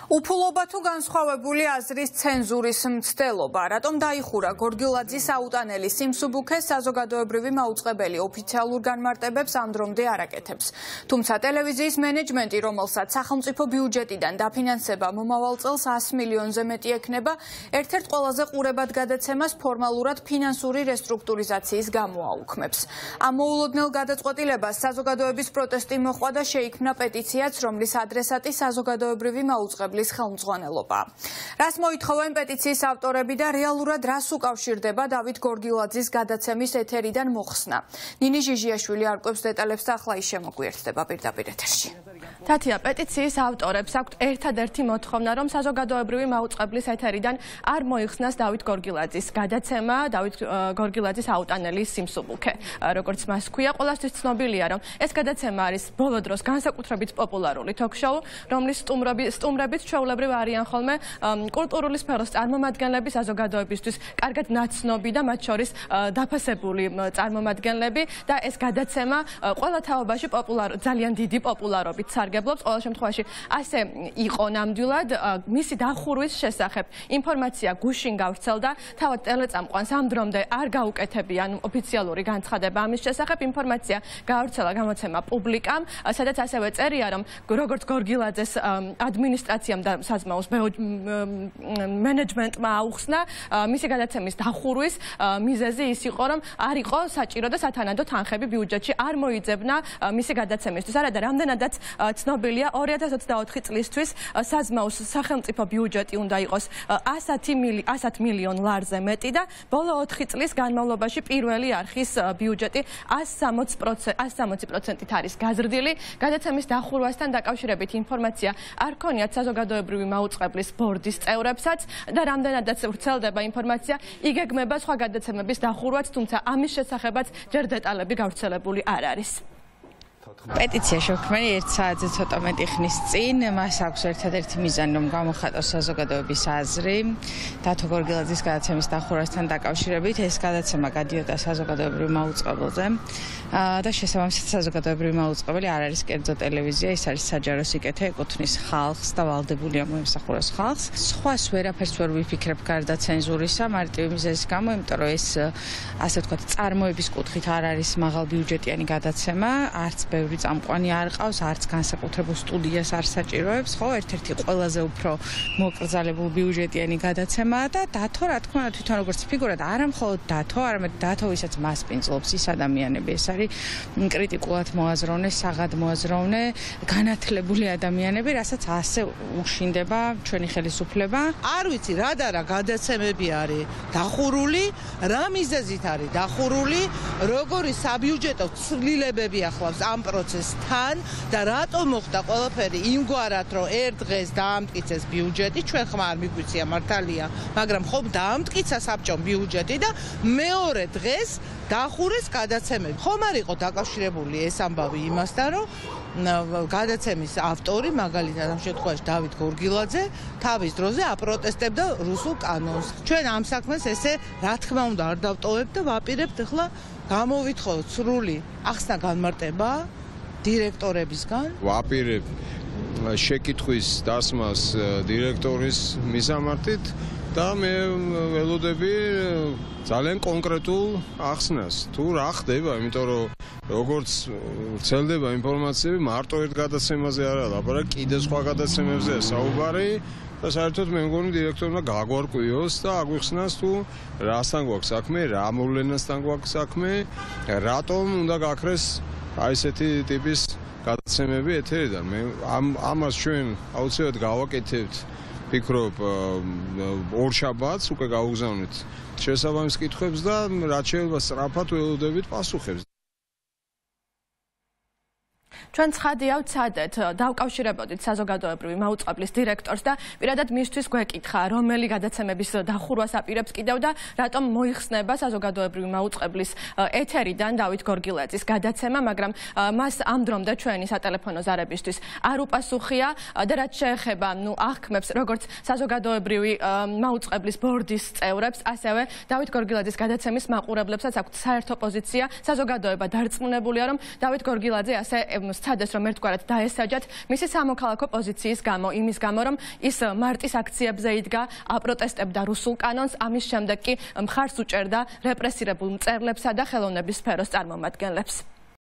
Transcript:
უფულობა თუ განსხვავებული აზრის ცენზურის მცდელობა, რატომ დაიხურა გორგილაძის აუტანელი სიმსუბუქე საზოგადოებრივი მაუწყებელი ოფიციალურ განმარტებებს ამ დრომდე არ აკეთებს. თუმცა ტელევიზიის მენეჯმენტი, რომელსაც სახელმწიფო ბიუჯეტიდან დაფინანსება მომავალ წელს 100 მილიონზე მეტი ექნება, ერთ-ერთ ყველაზე ყურებად გადაცემას ფორმალურად ფინანსური რესტრუქტურიზაციის გამო აუქმებს. ამ მოულოდნელ გადაწყვეტილებას საზოგადოების პროტესტი მოჰყვა და შეიქმნა პეტიციაც, რომლის ადრესატი საზოგადოებრივი მაუწყებელი ხელმძღვანელობა. რას მოითხოვენ პეტიციის ავტორები და რეალურად რას უკავშირდება დავით გორგილაძის გადაცემის ეთერიდან მოხსნა. ნინი ჟიჟიაშვილი არკვევს დეტალებს და ახლა ის შემოგვიერთდება პირდაპირ ეთერში. თათია, პეტიციის ავტორებს აქვთ ერთადერთი მოთხოვნა, რომ საზოგადოებრივი მაუწყებლის ეთერიდან არ მოიხსნას დავით გორგილაძის გადაცემა, დავით გორგილაძის აუტანელი სიმსუბუქე. როგორც მას ჰქვია, ყველასთვის ცნობილია, რომ ეს გადაცემა არის ბოლო დროს განსაკუთრებით პოპულარული თოქ-შოუ, რომლის სტუმრებით ჩვეულებრივ არიან ხოლმე კულტურული სფეროს წარმომადგენლები, საზოგადოებისთვის კარგად ნაცნობი და მათ შორის დაფასებული წარმომადგენლები და ეს გადაცემა ყველა თაობაში ძალიან დიდი პოპულარობით სარგებლობს. ყოველ შემთხვევაში ასე იყო ნამდვილად. მისი დახურვის შესახებ ინფორმაცია გუშინ გავრცელდა, თავად ტელეწამყვანს ამ დრომდე არ გაუკეთებიან ოფიციალური განცხადება ამის შესახებ. ინფორმაცია გავრცელა გამოცემა პუბლიკამ, სადაც ასევე წერია, რომ როგორც გორგილაძეს ადმინისტრაციამ და საზმაოს მენეჯმენტმა აუხსნა მისი გადაცემის დახურვის მიზეზი ის იყო, რომ არ იყო საჭირო და სათანადო თანხები ბიუჯეტში არ მოიძებნა მისი გადაცემისთვის. არადა რამდენადაც ცნობილია 2024 წლისთვის საზმაოს სახელმწიფო ბიუჯეტი უნდა იყოს 100 მილიონ ლარზე მეტი და ბოლო 4 წლის განმავლობაში პირველი არხის ბიუჯეტი 160%-ით არის გაზრდილი. გადაცემის დახურვასთან დაკავშირებით ინფორმაცია არ ქონიათ საზოგადოებრივი მაუწყებლის ბორდის წევრებსაც და რამდენადაც ვრცელდება ინფორმაცია, იგეგმება სხვა გადაცემების დახურვაც, თუმცა ამის შესახებაც ჯერ დეტალები გავრცელებული არ არის. პეტიცია შევქმნი 1 საათზე ცოტა მეტი ხნის წინ. მას აქვს ერთადერთი მიზანი, რომ გამოხატოს საზოგადოების აზრი დავით გორგილაძის გადაცემის დახურვასთან დაკავშირებით. ეს გადაცემა გადიოდა საზოგადოებრივ მაუწყებელზე და შესაბამისად საზოგადოებრივი მაუწყებელი არ არის კერძო ტელევიზია, ის არის საჯარო სიკეთე, ეკუთვნის ხალხს და ვალდებულია მოემსახუროს ხალხს. სხვას ვერაფერს ვერ ვიფიქრებ გარდა ცენზურისა, მარტივი მიზეზის გამო, იმიტომ რომ ეს ასე ვთქვათ, წარმოების კუთხით არ არის მაღალბიუჯეტიანი გადაცემა, არც ბევრი წამყვანი არ ყავს, არც განსაკუთრებულ სტუდიას არ საჭიროებს, ხო, ერთ-ერთი ყველაზე უფრო მოკრძალებულ ბიუჯეტიანი გადაცემაა და დათო, რა თქმა უნდა, თვითონ როგორც ფიგურად, არა მხოლოდ დათო, არამედ დათო, ვისაც მასპინძლობს ის ადამიანები, ეს არის კრიტიკულად მოაზროვნე, საღად მოაზროვნე, განათლებული ადამიანები, რასაც ასე უშინდება ჩვენი ხელისუფლება. არ ვიცი, რა და რა გადაცემები არის დახურული, რა მიზეზით არის დახურული, როგორი საბიუჯეტო ცვლილებები ახლავს ამ პროცესთან და რატომ მოხდა ყველაფერი იმგვარად, რომ ერთ დღეს დაამტკიცეს ბიუჯეტი, ჩვენ ხმა არ მიგვიცია მართალია, მაგრამ ხომ დაამტკიცა საბჭომ ბიუჯეტი და მეორე დღეს დახურეს გადაცემები. ხომ არ იყო დაკავშირებული ეს ამბავი იმასთან, რომ გადაცემის ავტორი, მაგალითად ამ შემთხვევაში დავით გორგილაძე, თავის დროზე აპროტესტებდა რუსულ კანონს. ჩვენ ამ საქმეს ესე, რა თქმა უნდა, არ დავტოვებთ და ვაპირებთ ახლა გამოვითხოვოთ სრული ახსნა განმარტება დირექტორებისგან. ვაპირებ შეკითხვის დასმას დირექტორის მისამართით და მე ველოდები ძალიან კონკრეტულ ახსნას. თუ რა ხდება, იმიტომ რომ როგორც ვრცელდება ინფორმაციები, მარტო ერთ გადაცემაზე არა ლაპარაკი, კიდე სხვა გადაცემებზეა საუბარი. და საერთოდ მე მგონი დირექტორმა გაგვარკვიოს და აგვიხსნას თუ რასთან გვაქვს საქმე, რა მოვლენასთან გვაქვს საქმე, რატომ უნდა გაქრეს აი ესეთი ტიპის გადაცემები ეთერიდან. მე ამას ჩვენ აუცილებლად გავაკეთებთ, ვფიქრობ, ორშაბათს უკვე გავუგზავნით შესაბამის კითხვებს და რაც შეიძლება სწრაფად ველოდებით პასუხებს. ჩვენ ცხადია ვცადეთ, დავკავშირებოდით საზოგადოებრივი მაუწყებლის დირექტორს და პირადად მისთვის გვეკითხა, რომელი გადაცემების დახურვას აპირებს კიდევ და რატომ მოიხსნება საზოგადოებრივი მაუწყებლის ეთერიდან დავით გორგილაძის გადაცემა, მაგრამ მას ამ დრომდე ჩვენი სატელეფონო ზარებისთვის არ უპასუხია და რაც შეეხება აღქმებს როგორც საზოგადოებრივი მაუწყებლის ბორდის წევრებს, ასევე დავით გორგილაძის გადაცემის მაყურებლებსაც აქვთ საერთო პოზიცია. საზოგადოება დარწმუნებულია, რომ დავით გორგილაძე ასე სცადეს, რომ ერთგვარად დაესაჯათ მისი სამოქალაქო პოზიციის გამო, იმის გამო, რომ ის მარტის აქციებზე იდგა, აპროტესტებდა რუსულ კანონს, ამის შემდეგ კი მხარს უჭერდა რეპრესირებულ მწერლებსა და ხელოვნების სფეროს წარმომადგენლებს.